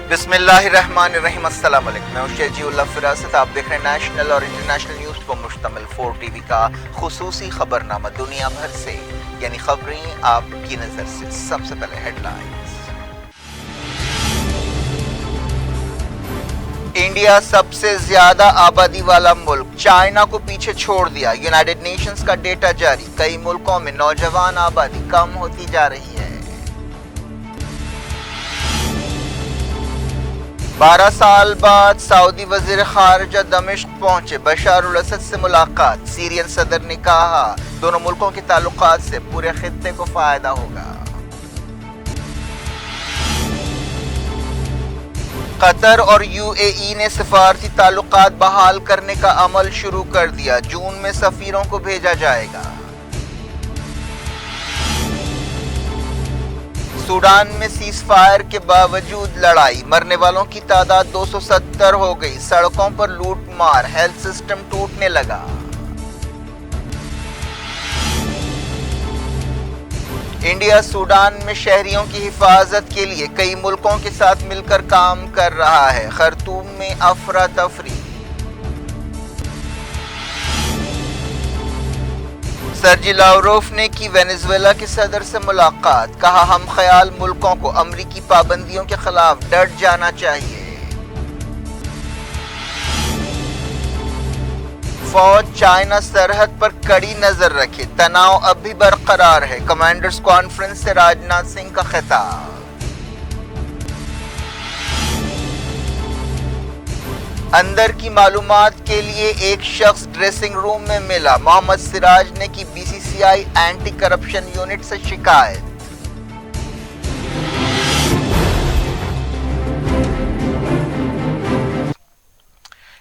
بسم اللہ الرحمن الرحیم، السلام علیکم، میں شہجی اللہ فراست، آپ دیکھ رہے ہیں نیشنل اور انٹرنیشنل نیوز پر مشتمل 4 ٹی وی کا خصوصی خبرنامہ دنیا بھر سے، یعنی خبریں آپ کی نظر سے۔ سب سے پہلے ہیڈ لائنز۔ انڈیا سب سے زیادہ آبادی والا ملک، چائنا کو پیچھے چھوڑ دیا۔ یونائیٹڈ نیشنز کا ڈیٹا جاری، کئی ملکوں میں نوجوان آبادی کم ہوتی جا رہی ہے۔ 12 سال بعد سعودی وزیر خارجہ دمشق پہنچے، بشار الاسد سے ملاقات۔ سیرین صدر نے کہا دونوں ملکوں کے تعلقات سے پورے خطے کو فائدہ ہوگا۔ قطر اور یو اے ای نے سفارتی تعلقات بحال کرنے کا عمل شروع کر دیا، جون میں سفیروں کو بھیجا جائے گا۔ سوڈان میں سیز فائر کے باوجود لڑائی، مرنے والوں کی تعداد 270 ہو گئی، سڑکوں پر لوٹ مار، ہیلتھ سسٹم ٹوٹنے لگا۔ انڈیا سوڈان میں شہریوں کی حفاظت کے لیے کئی ملکوں کے ساتھ مل کر کام کر رہا ہے، خرطوم میں افراتفری۔ سرجی لاوروف نے کی وینزویلا کے صدر سے ملاقات، کہا ہم خیال ملکوں کو امریکی پابندیوں کے خلاف ڈٹ جانا چاہیے۔ فوج چائنا سرحد پر کڑی نظر رکھے، تناؤ اب بھی برقرار ہے، کمانڈرز کانفرنس سے راجناتھ سنگھ کا خطاب۔ اندر کی معلومات کے لیے ایک شخص ڈریسنگ روم میں ملا، محمد سراج نے کی بی سی سی آئی اینٹی کرپشن یونٹ سے شکایت۔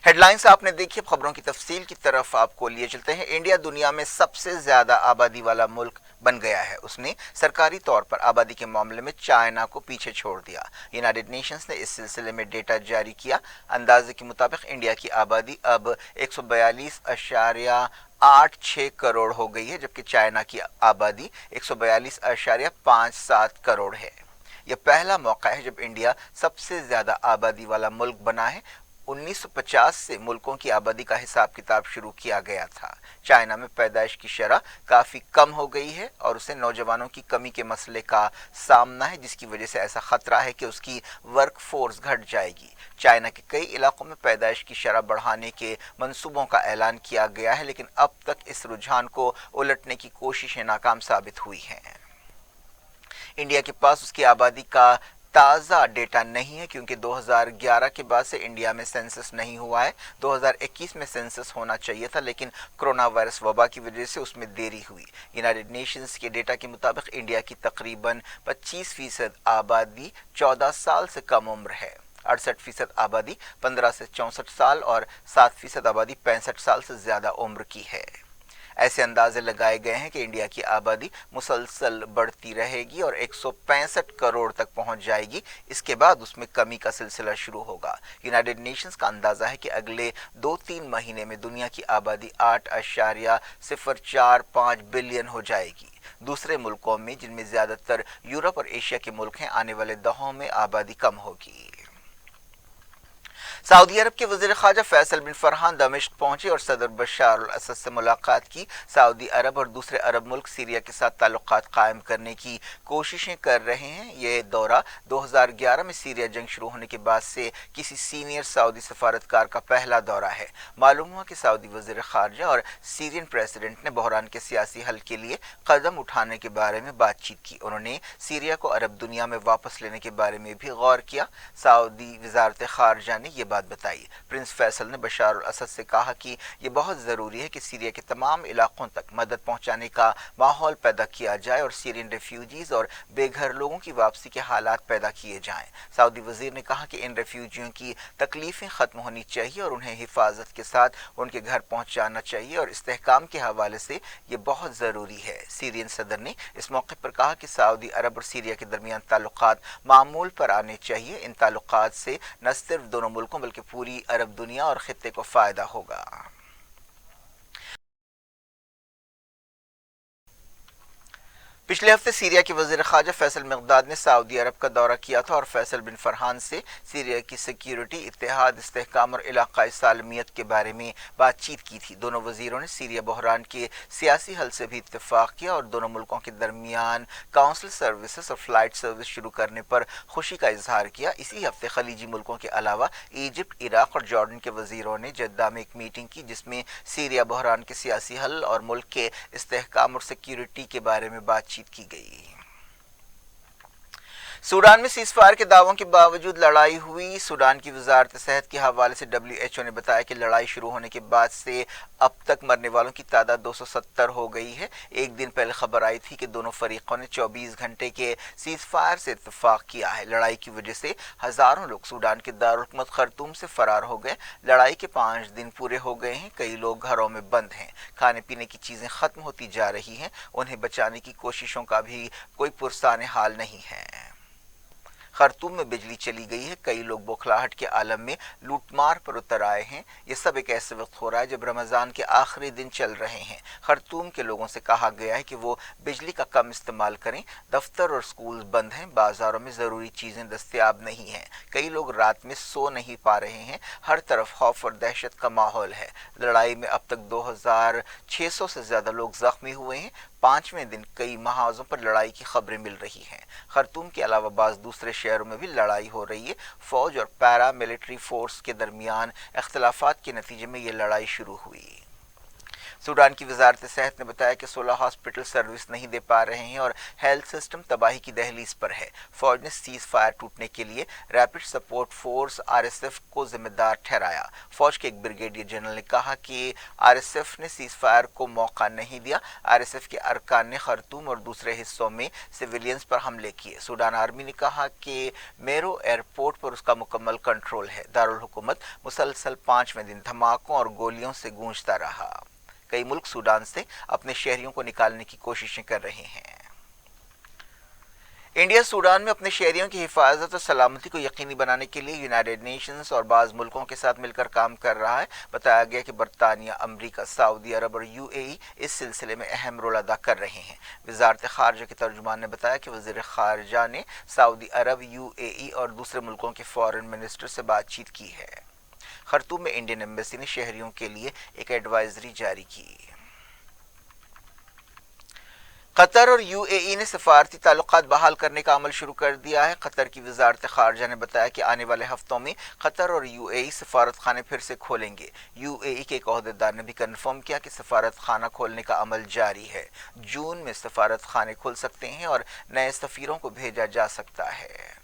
ہیڈ لائنز آپ نے دیکھی، اب خبروں کی تفصیل کی طرف آپ کو لیے چلتے ہیں۔ انڈیا دنیا میں سب سے زیادہ آبادی والا ملک بن گیا ہے، اس نے سرکاری طور پر آبادی کے معاملے میں چائنا کو پیچھے چھوڑ دیا۔ یونائیٹڈ نیشنز نے اس سلسلے میں ڈیٹا جاری کیا، اندازے کے مطابق انڈیا کی آبادی اب 142.86 کروڑ ہو گئی ہے، جبکہ چائنا کی آبادی 142.57 کروڑ ہے۔ یہ پہلا موقع ہے جب انڈیا سب سے زیادہ آبادی والا ملک بنا ہے۔ 1950 سے ملکوں کی آبادی کا حساب کتاب شروع کیا گیا تھا۔ چائنا میں پیدائش کی شرح کافی کم ہو گئی ہے اور اسے نوجوانوں کی کمی کے مسئلے کا سامنا ہے، جس کی وجہ سے ایسا خطرہ ہے کہ اس کی ورک فورس گھٹ جائے گی۔ چائنا کے کئی علاقوں میں پیدائش کی شرح بڑھانے کے منصوبوں کا اعلان کیا گیا ہے، لیکن اب تک اس رجحان کو الٹنے کی کوششیں ناکام ثابت ہوئی ہیں۔ انڈیا کے پاس اس کی آبادی کا تازہ ڈیٹا نہیں ہے، کیونکہ 2011 کے بعد سے انڈیا میں سینسس نہیں ہوا ہے۔ 2021 میں سینسس ہونا چاہیے تھا، لیکن کرونا وائرس وبا کی وجہ سے اس میں دیری ہوئی۔ یونائیٹڈ نیشنز کے ڈیٹا کے مطابق انڈیا کی تقریباً 25% آبادی 14 سال سے کم عمر ہے، 68% آبادی 15 سے 64 سال اور 7% آبادی 65 سال سے زیادہ عمر کی ہے۔ ایسے اندازے لگائے گئے ہیں کہ انڈیا کی آبادی مسلسل بڑھتی رہے گی اور 165 کروڑ تک پہنچ جائے گی، اس کے بعد اس میں کمی کا سلسلہ شروع ہوگا۔ یونائیٹڈ نیشنز کا اندازہ ہے کہ اگلے 2-3 مہینے میں دنیا کی آبادی 8.045 بلین ہو جائے گی۔ دوسرے ملکوں میں، جن میں زیادہ تر یورپ اور ایشیا کے ملک ہیں، آنے والے دہوں میں آبادی کم ہوگی۔ سعودی عرب کے وزیر خارجہ فیصل بن فرحان دمشق پہنچے اور صدر بشار الاسد سے ملاقات کی۔ سعودی عرب اور دوسرے عرب ملک سیریا کے ساتھ تعلقات قائم کرنے کی کوششیں کر رہے ہیں۔ یہ دورہ 2011 میں سیریا جنگ شروع ہونے کے بعد سے کسی سینئر سعودی سفارتکار کا پہلا دورہ ہے۔ معلوم ہوا کہ سعودی وزیر خارجہ اور سیرین پریزیڈنٹ نے بحران کے سیاسی حل کے لیے قدم اٹھانے کے بارے میں بات چیت کی۔ انہوں نے سیریا کو عرب دنیا میں واپس لینے کے بارے میں بھی غور کیا۔ سعودی وزارت خارجہ نے یہ بات بتائی۔ پرنس فیصل نے بشار الاسد سے کہا کہ یہ بہت ضروری ہے کہ سیریا کے تمام علاقوں تک مدد پہنچانے کا ماحول پیدا کیا جائے اور سیرین ریفیوجیز اور بے گھر لوگوں کی واپسی کے حالات پیدا کیے جائیں۔ سعودی وزیر نے کہا کہ ان ریفیوجیوں کی تکلیفیں ختم ہونی چاہیے اور انہیں حفاظت کے ساتھ ان کے گھر پہنچانا چاہیے اور استحکام کے حوالے سے یہ بہت ضروری ہے۔ سیرین صدر نے اس موقع پر کہا کہ سعودی عرب اور سیریا کے درمیان تعلقات معمول پر آنے چاہیے۔ ان تعلقات سے نہ صرف دونوں ملکوں بلکہ پوری عرب دنیا اور خطے کو فائدہ ہوگا۔ पिछले हफ्ते सीरिया के वजीर ख़ारजा फैसल मिक़दाद ने सऊदी अरब का दौरा किया था और फैसल बिन फरहान से सीरिया की सिक्योरिटी, इत्तेहाद, इस्तेहकाम और इलाक़ाई सालमियत के बारे में बातचीत की थी। दोनों वजीरों ने सीरिया बहरान के सियासी हल से भी इत्तेफाक किया और दोनों मुल्कों के दरमियान काउंसिल सर्विसेज और फ्लाइट सर्विस शुरू करने पर खुशी का इजहार किया। इसी हफ्ते खलीजी मुल्कों के अलावा इजिप्ट, इराक और जॉर्डन के वजीरों ने जद्दा में एक मीटिंग की जिसमें सीरिया बहरान के सियासी हल और मुल्क के इस्तेहकाम और सिक्योरिटी के बारे में बातचीत की गई। सूडान में सीज़फायर के दावों के बावजूद लड़ाई हुई। सूडान की वजारत सेहत के हवाले से WHO ने बताया कि लड़ाई शुरू होने के बाद से अब तक मरने वालों की तादाद 270 हो गई है। एक दिन पहले खबर आई थी कि दोनों फरीकों ने 24 घंटे के सीज़फायर से इत्तेफाक किया है। लड़ाई की वजह से हजारों लोग सूडान के दारुल हुकूमत खर्तूम से फरार हो गए। लड़ाई के 5 दिन पूरे हो गए हैं। कई लोग घरों में बंद हैं। खाने पीने की चीजें खत्म होती जा रही हैं। उन्हें बचाने की कोशिशों का भी कोई पुरसाने हाल नहीं है। खर्तूम में बिजली चली गई है। कई लोग बौखलाहट के आलम में लूटमार पर उतर आए हैं। ये सब एक ऐसे वक्त हो रहा है जब रमज़ान के आखिरी दिन चल रहे हैं। खर्तूम के लोगों से कहा गया है कि वो बिजली का कम इस्तेमाल करें। दफ्तर और स्कूल बंद हैं। बाजारों में ज़रूरी चीज़ें दस्तयाब नहीं हैं। कई लोग रात में सो नहीं पा रहे हैं। हर तरफ खौफ और दहशत का माहौल है। लड़ाई में अब तक 2600 से ज़्यादा लोग ज़ख्मी हुए हैं। 5वें दिन कई महाजों पर लड़ाई की खबरें मिल रही हैं। खर्तूम के अलावा बाज़ दूसरे शहरों में भी लड़ाई हो रही है। फौज और पैरा मिलिट्री फोर्स के दरमियान इख्तलाफात के नतीजे में ये लड़ाई शुरू हुई। सूडान की वजारत सेहत ने बताया कि 16 हॉस्पिटल सर्विस नहीं दे पा रहे हैं और हेल्थ सिस्टम तबाही की दहलीज पर है। फौज ने सीज फायर टूटने के लिए रैपिड सपोर्ट फोर्स RSF को जिम्मेदार ठहराया। फौज के एक ब्रिगेडियर जनरल ने कहा कि RSF ने सीज फायर को मौका नहीं दिया। RSF के अरकान ने खर्तूम और दूसरे हिस्सों में सिविलियंस पर हमले किए। सूडान आर्मी ने कहा कि मेरो एयरपोर्ट पर उसका मुकम्मल कंट्रोल है। दारुल हुकूमत मुसलसल 5वें दिन धमाकों और गोलियों से गूंजता रहा। कई मुल्क सूडान से अपने शहरियों को निकालने की कोशिशें कर रहे हैं। इंडिया सूडान में अपने शहरियों की हिफाजत और सलामती को यकीनी बनाने के लिए यूनाइटेड नेशंस और बाज़ मुल्कों के साथ मिलकर काम कर रहा है। बताया गया कि बरतानिया, अमरीका, सऊदी अरब और UAE इस सिलसिले में अहम रोल अदा कर रहे हैं। वजारत खारजा के तर्जुमान ने बताया कि वज़ीर खारजा ने सऊदी अरब, UAE और दूसरे मुल्कों के फॉरेन मिनिस्टर से बातचीत की है। खर्तूम में इंडियन एम्बेसी ने शहरियों के लिए एक एडवाइजरी जारी की। कतर और UAE ने सफारती ताल्लुकात बहाल करने का अमल शुरू कर दिया है। कतर की वजारत खारजा ने बताया कि आने वाले हफ्तों में कतर और UAE सफारत खाने फिर से खोलेंगे। UAE के एक अहदेदार ने भी कन्फर्म किया कि सफारत खाना खोलने का अमल जारी है। जून में सफारत खाने खुल सकते हैं और नए सफीरों को भेजा जा सकता है।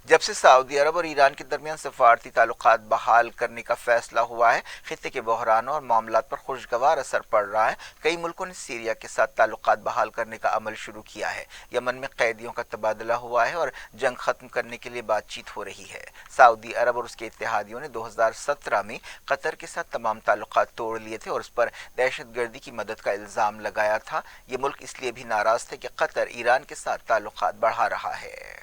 जब से सऊदी अरब और ईरान के दरमियान सफारती ताल्लुकात बहाल करने का फैसला हुआ है, खित्ते के बहरानों और मामलात पर खुशगवार असर पड़ रहा है। कई मुल्कों ने सीरिया के साथ ताल्लुकात बहाल करने का अमल शुरू किया है। यमन में कैदियों का तबादला हुआ है और जंग खत्म करने के लिए बातचीत हो रही है। सऊदी अरब और उसके इत्तेहादियों ने 2017 में कतर के साथ तमाम ताल्लुकात तोड़ लिए थे और उस पर दहशतगर्दी की मदद का इल्ज़ाम लगाया था। ये मुल्क इसलिए भी नाराज थे कि कतर ईरान के साथ ताल्लुकात बढ़ा रहा है।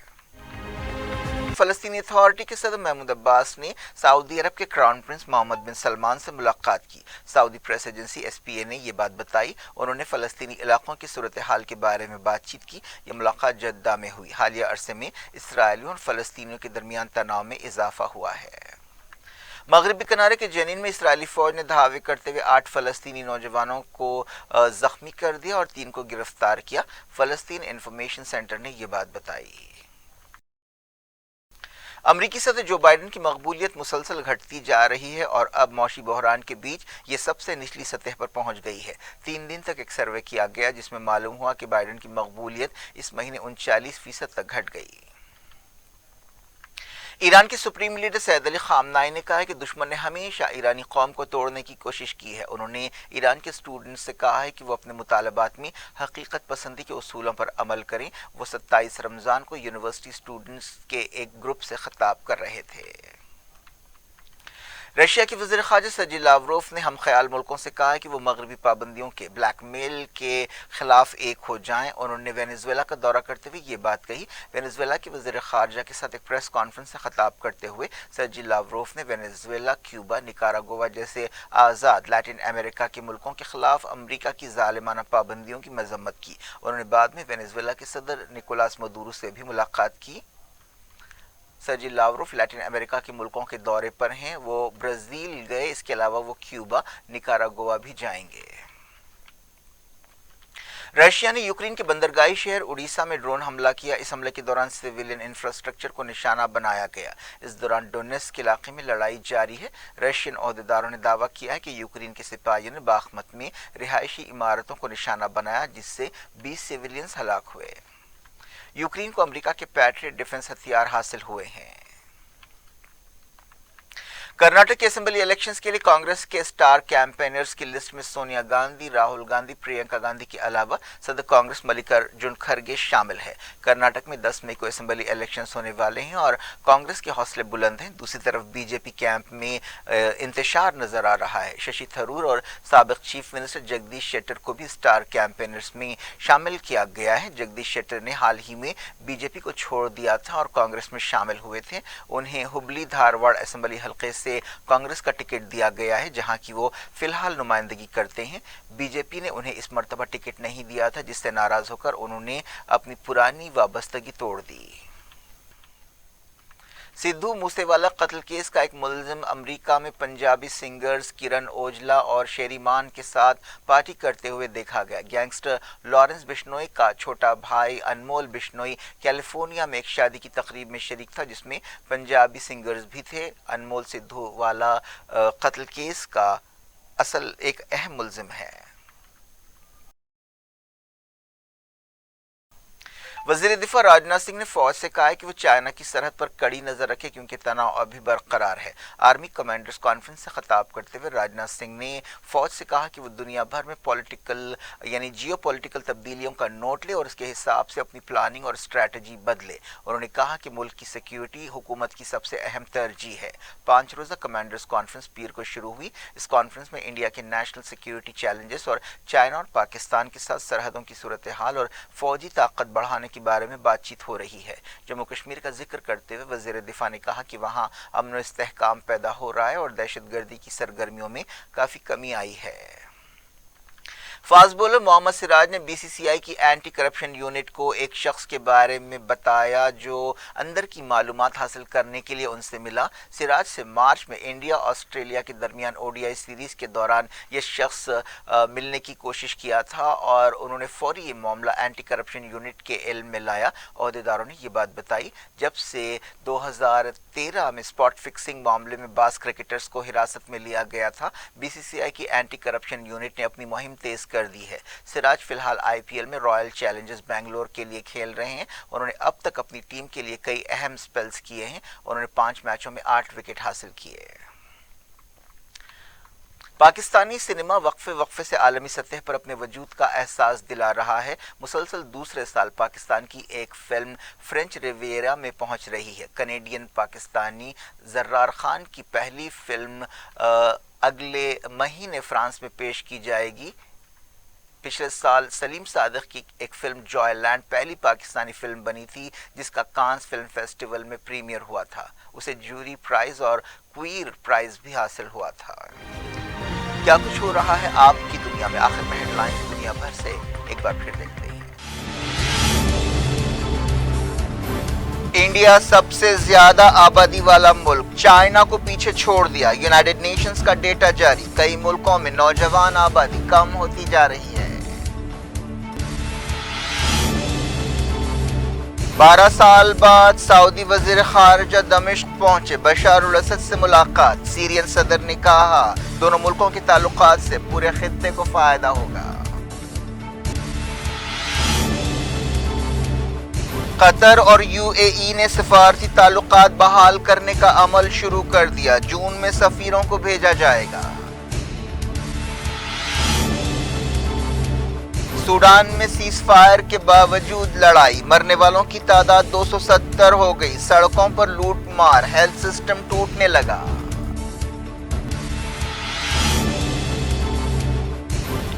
फलस्तीनी अथॉरिटी के सदर महमूद अब्बास ने सऊदी अरब के क्राउन प्रिंस मोहम्मद बिन सलमान से मुलाकात की। सऊदी प्रेस एजेंसी SPA ने ये बात बताई। उन्होंने फलस्तीनी इलाकों की सूरत हाल के बारे में बातचीत की। ये मुलाकात जद्दा में हुई। हालिया अरसे में इसराइलियों और फलस्तीनियों के दरमियान तनाव में इजाफा हुआ है। मगरबी किनारे के जनीन में इसराइली फौज ने धावे करते हुए 8 फलस्तीनी नौजवानों को जख्मी कर दिया और 3 को गिरफ्तार किया। फलस्तीन इंफॉर्मेशन सेंटर ने यह बात बताई। अमरीकी सदर जो बाइडन की मकबूलियत मुसलसल घटती जा रही है और अब मौशी बहरान के बीच ये सबसे निचली सतह पर पहुंच गई है। 3 दिन तक एक सर्वे किया गया जिसमें मालूम हुआ कि बाइडन की मकबूलियत इस महीने 39% तक घट गई। ईरान के सुप्रीम लीडर सैयद अली खामनाई ने कहा है कि दुश्मन ने हमेशा ईरानी कौम को तोड़ने की कोशिश की है। उन्होंने ईरान के स्टूडेंट्स से कहा है कि वो अपने मुतालबात में हकीकत पसंदी के उसूलों पर अमल करें। वो 27 रमज़ान को यूनिवर्सिटी स्टूडेंट्स के एक ग्रुप से खिताब कर रहे थे। रशिया के वज़ीर ख़ारजा सर्जी लावरोफ ने हम ख्याल मुल्कों से कहा है कि वो मगरबी पाबंदियों के ब्लैकमेल के खिलाफ एक हो जाएं। उन्होंने वेनेजुएला का दौरा करते हुए ये बात कही। वेनेजुएला के वज़ीर ख़ारजा के साथ एक प्रेस कॉन्फ्रेंस से खिताब करते हुए सर्जी लावरोफ ने वेनेजुएला, क्यूबा, निकारागुआ जैसे आज़ाद लैटिन अमेरिका के मुल्कों के खिलाफ अमरीका की ज़ालिमाना पाबंदियों की मजम्मत की। उन्होंने बाद में वेनेजुएला के सदर निकोलास मदुरो से भी मुलाकात की। सर्जी लावरोफ लैटिन अमेरिका के मुल्कों के दौरे पर हैं। वो ब्राज़ील गए, इसके अलावा वो क्यूबा, निकारागुआ भी जाएंगे। रशिया ने यूक्रेन के बंदरगाही शहर उड़ीसा में ड्रोन हमला किया। इस हमले के दौरान सिविलियन इंफ्रास्ट्रक्चर को निशाना बनाया गया। इस दौरान डोनेट्स्क इलाके में लड़ाई जारी है। रशियन ओहदेदारों ने दावा किया है कि यूक्रेन के सिपाहियों ने बाखमत में रिहायशी इमारतों को निशाना बनाया, जिससे 20 सिविलियंस हलाक हुए। यूक्रेन को अमेरिका के पैट्रियट डिफेंस हथियार हासिल हुए हैं। कर्नाटक के असेंबली इलेक्शंस के लिए कांग्रेस के स्टार कैंपेनर्स की लिस्ट में सोनिया गांधी, राहुल गांधी, प्रियंका गांधी के अलावा सदर कांग्रेस मल्लिकार्जुन खड़गे शामिल है। कर्नाटक में 10 मई को असेंबली इलेक्शंस होने वाले हैं और कांग्रेस के हौसले बुलंद हैं। दूसरी तरफ बीजेपी कैंप में इंतशार नजर आ रहा है। शशि थरूर और साबिक चीफ मिनिस्टर जगदीश शेट्टर को भी स्टार कैंपेनर्स में शामिल किया गया है। जगदीश शेट्टर ने हाल ही में बीजेपी को छोड़ दिया था और कांग्रेस में शामिल हुए थे। उन्हें हुबली धारवाड़ असेंबली हल्के से कांग्रेस का टिकट दिया गया है, जहां की वो फिलहाल नुमाइंदगी करते हैं। बीजेपी ने उन्हें इस मर्तबा टिकट नहीं दिया था, जिससे नाराज होकर उन्होंने अपनी पुरानी वाबस्तगी तोड़ दी। सिद्धू मूसेवाला कत्ल केस का एक मुलजिम अमेरिका में पंजाबी सिंगर्स किरण ओजला और शेरी मान के साथ पार्टी करते हुए देखा गया। गैंगस्टर लॉरेंस बिश्नोई का छोटा भाई अनमोल बिश्नोई कैलिफोर्निया में एक शादी की तकरीब में शरीक था, जिसमें पंजाबी सिंगर्स भी थे। अनमोल सिद्धू वाला कत्ल केस का असल एक अहम मुलजिम है। वज़ीर दिफा राजनाथ सिंह ने फौज से कहा है कि वो चाइना की सरहद पर कड़ी नजर रखे, क्योंकि तनाव अभी बरकरार है। आर्मी कमांडर्स कॉन्फ्रेंस से खिताब करते हुए राजनाथ सिंह ने फौज से कहा कि वो दुनिया भर में पॉलिटिकल यानी जियोपॉलिटिकल तब्दीलियों का नोट ले और उसके हिसाब से अपनी प्लानिंग और स्ट्रैटेजी बदले। उन्होंने कहा कि मुल्क की सिक्योरिटी हुकूमत की सबसे अहम तरजीह है। 5 रोज़ा कमांडर्स कॉन्फ्रेंस पीर को शुरू हुई। इस कॉन्फ्रेंस में इंडिया के नेशनल सिक्योरिटी चैलेंजेस और चाइना और पाकिस्तान के साथ सरहदों की सूरत हाल और फौजी ताकत बढ़ाने के बारे में बातचीत हो रही है। जम्मू कश्मीर का जिक्र करते हुए वज़ीर दिफा ने कहा कि वहां अमन और इस्तेहकाम पैदा हो रहा है और दहशतगर्दी की सरगर्मियों में काफी कमी आई है। फास्ट बॉलर मोहम्मद सिराज ने बीसीसीआई की एंटी करप्शन यूनिट को एक शख्स के बारे में बताया जो अंदर की मालूमात हासिल करने के लिए उनसे मिला। सिराज से मार्च में इंडिया ऑस्ट्रेलिया के दरमियान ओडीआई सीरीज के दौरान यह शख्स मिलने की कोशिश किया था और उन्होंने फौरी ये मामला एंटी करप्शन यूनिट के इल्म में लाया। ओहदेदारों ने ये बात बताई जब से 2013 में स्पॉट फिक्सिंग मामले में बास क्रिकेटर्स को हिरासत में लिया गया था, बीसीसीआई की एंटी करप्शन यूनिट ने अपनी मुहिम तेज कर दी है। सिराज फिलहाल आईपीएल में रॉयल चैलेंजर्स बेंगलोर के लिए खेल रहे हैं। उन्होंने अब तक अपनी टीम के लिए कई अहम स्पेल्स किए हैं। उन्होंने 5 मैचों में 8 विकेट हासिल किए। पाकिस्तानी सिनेमा वक्फे से आलमी सतह पर अपने वजूद का एहसास दिला रहा है। मुसलसल दूसरे साल पाकिस्तान की एक फिल्म फ्रेंच रिविएरा में पहुंच रही है। कनेडियन पाकिस्तानी जर्रार खान की पहली फिल्म अगले महीने फ्रांस में पेश की जाएगी। पिछले साल सलीम सादिक की एक फिल्म जॉयलैंड पहली पाकिस्तानी फिल्म बनी थी, जिसका कांस फिल्म फेस्टिवल में प्रीमियर हुआ था। उसे जूरी प्राइज और क्वीर प्राइज भी हासिल हुआ था। क्या कुछ हो रहा है आपकी दुनिया में, आखिर में हेडलाइंस दुनिया भर से एक बार फिर देखते हैं। इंडिया सबसे ज्यादा आबादी वाला मुल्क, चाइना को पीछे छोड़ दिया। यूनाइटेड नेशंस का डेटा जारी, कई मुल्कों में नौजवान आबादी कम होती जा रही है। 12 साल बाद सऊदी वजीर खारजा दमिश्क पहुंचे, बशार अल असद से मुलाकात। सीरियन सदर ने कहा दोनों मुल्कों के ताल्लुकात से पूरे खित्ते को फायदा होगा। कतर और यूएई ने सिफारती ताल्लुकात बहाल करने का अमल शुरू कर दिया। जून में सफीरों को भेजा जाएगा। सूडान में सीजफायर के बावजूद लड़ाई, मरने वालों की तादाद 270 हो गई। सड़कों पर लूट मार, हेल्थ सिस्टम टूटने लगा।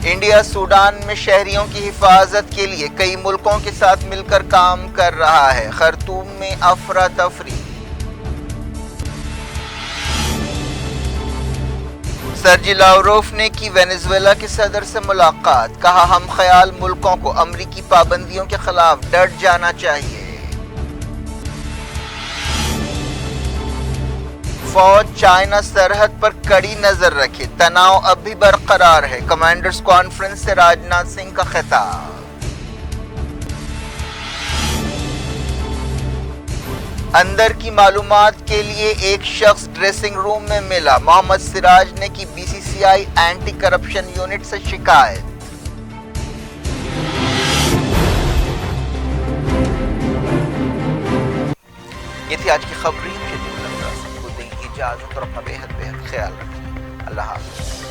انڈیا سوڈان میں شہریوں کی حفاظت کے لیے کئی ملکوں کے ساتھ مل کر کام کر رہا ہے، خرطوم میں افراتفری۔ سرجی لاوروف نے کی وینزویلا کے صدر سے ملاقات، کہا ہم خیال ملکوں کو امریکی پابندیوں کے خلاف ڈٹ جانا چاہیے۔ فوج چائنا سرحد پر کڑی نظر رکھے، تناؤ اب بھی برقرار ہے، کمانڈرز کانفرنس سے راجناتھ سنگھ کا خطاب۔ اندر کی معلومات کے لیے ایک شخص ڈریسنگ روم میں ملا، محمد سراج نے کی بی سی سی آئی اینٹی کرپشن یونٹ سے شکایت۔ یہ تھی آج کی خبریں، اجازت اور اپنا بے حد خیال رکھیں۔ اللہ حافظ۔